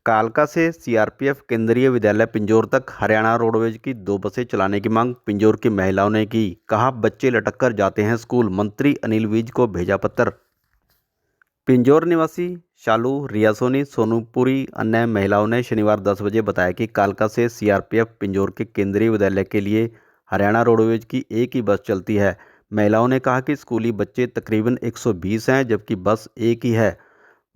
कालका से सीआरपीएफ केंद्रीय विद्यालय पिंजौर तक हरियाणा रोडवेज की 2 बसें चलाने की मांग पिंजौर की महिलाओं ने की। कहा, बच्चे लटक कर जाते हैं स्कूल। मंत्री अनिल विज को भेजा पत्र। पिंजौर निवासी शालू, रिया सोनी, सोनूपुरी अन्य महिलाओं ने शनिवार 10 बजे बताया कि कालका से सीआरपीएफ पिंजौर के केंद्रीय विद्यालय के लिए हरियाणा रोडवेज की एक ही बस चलती है। महिलाओं ने कहा कि स्कूली बच्चे तकरीबन 120 हैं, जबकि बस एक ही है।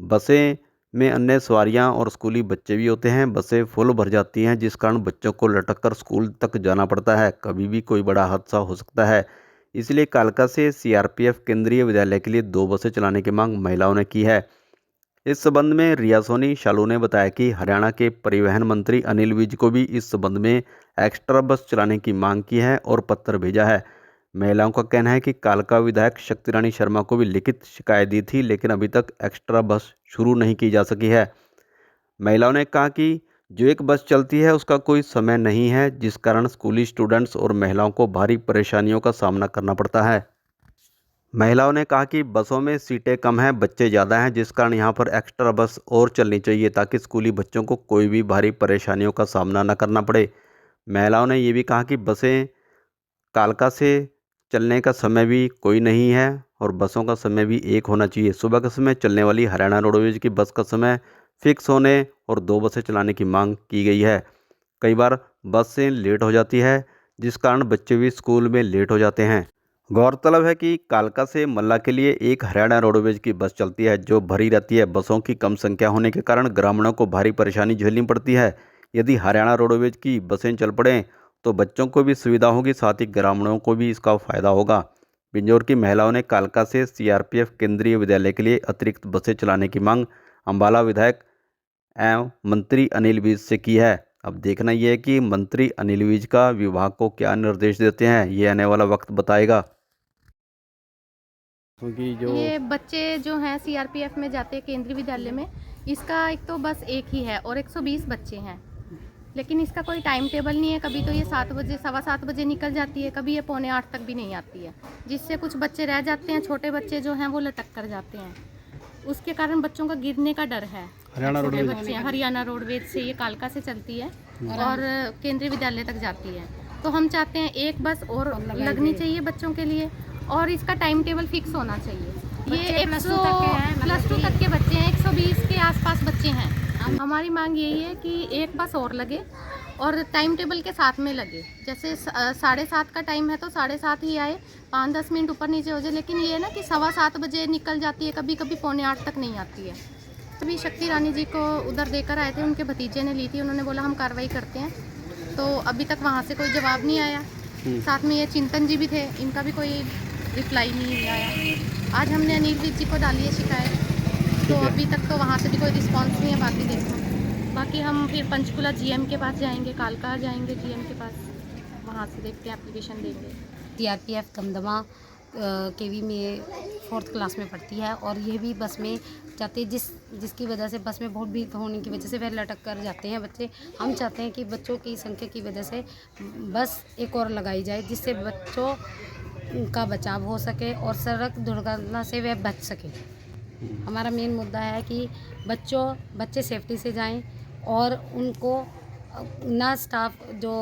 बसें में अन्य सवारियां और स्कूली बच्चे भी होते हैं। बसें फुल भर जाती हैं, जिस कारण बच्चों को लटक कर स्कूल तक जाना पड़ता है। कभी भी कोई बड़ा हादसा हो सकता है। इसलिए कालका से सीआरपीएफ केंद्रीय विद्यालय के लिए 2 बसें चलाने की मांग महिलाओं ने की है। इस संबंध में रिया सोनी शालू ने बताया कि हरियाणा के परिवहन मंत्री अनिल विज को भी इस संबंध में एक्स्ट्रा बस चलाने की मांग की है और पत्र भेजा है। महिलाओं का कहना है कि कालका विधायक शक्ति रानी शर्मा को भी लिखित शिकायत दी थी, लेकिन अभी तक एक्स्ट्रा बस शुरू नहीं की जा सकी है। महिलाओं ने कहा कि जो एक बस चलती है उसका कोई समय नहीं है, जिस कारण स्कूली स्टूडेंट्स और महिलाओं को भारी परेशानियों का सामना करना पड़ता है। महिलाओं ने कहा कि बसों में सीटें कम हैं, बच्चे ज़्यादा हैं, जिस कारण यहां पर एक्स्ट्रा बस और चलनी चाहिए ताकि स्कूली बच्चों को कोई भी भारी परेशानियों का सामना न करना पड़े। महिलाओं ने ये भी कहा कि बसें कालका से चलने का समय भी कोई नहीं है और बसों का समय भी एक होना चाहिए। सुबह के समय चलने वाली हरियाणा रोडवेज की बस का समय फिक्स होने और 2 बसें चलाने की मांग की गई है। कई बार बस से लेट हो जाती है, जिस कारण बच्चे भी स्कूल में लेट हो जाते हैं। गौरतलब है कि कालका से मल्ला के लिए एक हरियाणा रोडवेज की बस चलती है, जो भरी रहती है। बसों की कम संख्या होने के कारण ग्रामीणों को भारी परेशानी झेलनी पड़ती है। यदि हरियाणा रोडवेज की बसें चल पड़ें तो बच्चों को भी सुविधा होगी, साथ ही ग्रामीणों को भी इसका फायदा होगा। पिंजौर की महिलाओं ने कालका से सीआरपीएफ केंद्रीय विद्यालय के लिए अतिरिक्त बसें चलाने की मांग अंबाला विधायक एवं मंत्री अनिल विज से की है। अब देखना यह है कि मंत्री अनिल विज का विभाग को क्या निर्देश देते हैं, ये आने वाला वक्त बताएगा। क्योंकि जो ये बच्चे जो हैं सीआरपीएफ में जाते हैं केंद्रीय विद्यालय में, इसका एक तो बस एक ही है और 120 बच्चे हैं, लेकिन इसका कोई टाइम टेबल नहीं है। कभी तो ये 7 बजे 7:15 बजे निकल जाती है, कभी ये 7:45 तक भी नहीं आती है, जिससे कुछ बच्चे रह जाते हैं। छोटे बच्चे जो हैं वो लटक कर जाते हैं, उसके कारण बच्चों का गिरने का डर है। छोटे बच्चे हरियाणा रोडवेज से ये कालका से चलती है और केंद्रीय विद्यालय तक जाती है। तो हम चाहते हैं एक बस और लगनी चाहिए बच्चों के लिए और इसका टाइम टेबल फिक्स होना चाहिए। ये प्लस टू तक के बच्चे हैं, 120 के आसपास बच्चे हैं। हमारी मांग यही है कि एक बस और लगे और टाइम टेबल के साथ में लगे। जैसे 7:30 का टाइम है तो 7:30 ही आए, 5-10 मिनट ऊपर नीचे हो जाए, लेकिन ये है ना कि 7:15 बजे निकल जाती है, कभी कभी 7:45 तक नहीं आती है। अभी शक्ति रानी जी को उधर देकर आए थे, उनके भतीजे ने ली थी, उन्होंने बोला हम कार्रवाई करते हैं, तो अभी तक वहाँ से कोई जवाब नहीं आया। साथ में ये चिंतन जी भी थे, इनका भी कोई रिप्लाई नहीं आया। आज हमने अनिल विज जी को डाली है शिकायत, तो अभी तक तो वहाँ से भी कोई रिस्पांस नहीं है। बाकी हम फिर पंचकुला जीएम के पास जाएंगे, कालका जाएंगे जीएम के पास, वहाँ से देखते हैं, एप्लीकेशन देंगे। सीआरपीएफ कमदमा केवी में 4th क्लास में पढ़ती है और ये भी बस में जाते जिसकी वजह से बस में बहुत भीड़ होने की वजह से वह लटक कर जाते हैं बच्चे। हम चाहते हैं कि बच्चों की संख्या की वजह से बस एक और लगाई जाए, जिससे बच्चों का बचाव हो सके और सड़क दुर्घटना से वह बच सके। हमारा मेन मुद्दा है कि बच्चे सेफ्टी से जाएं और उनको ना स्टाफ जो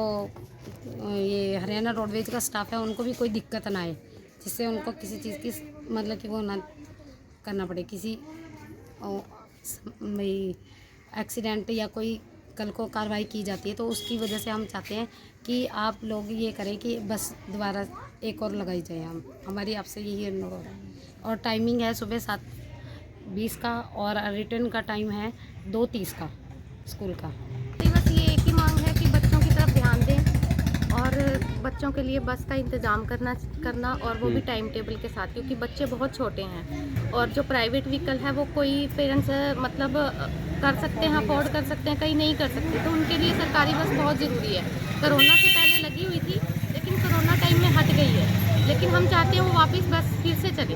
ये हरियाणा रोडवेज का स्टाफ है उनको भी कोई दिक्कत ना आए, जिससे उनको किसी चीज़ की मतलब कि वो ना करना पड़े, किसी एक्सीडेंट या कोई कल को कार्रवाई की जाती है तो उसकी वजह से हम चाहते हैं कि आप लोग ये करें कि बस दोबारा एक और लगाई जाए। हमारी आपसे यही अनुरोध है। और टाइमिंग है सुबह 7:20 का और रिटर्न का टाइम है 2:30 का स्कूल का। बस ये एक ही मांग है कि बच्चों की तरफ ध्यान दें और बच्चों के लिए बस का इंतज़ाम करना और वो भी टाइम टेबल के साथ, क्योंकि बच्चे बहुत छोटे हैं और जो प्राइवेट व्हीकल है वो कोई पेरेंट्स मतलब कर सकते हैं, अफोर्ड कर सकते हैं, कहीं नहीं कर सकते, तो उनके लिए सरकारी बस बहुत ज़रूरी है। कोरोना से पहले लगी हुई थी, लेकिन कोरोना टाइम में हट गई है, लेकिन हम चाहते हैं वो वापस बस फिर से चले।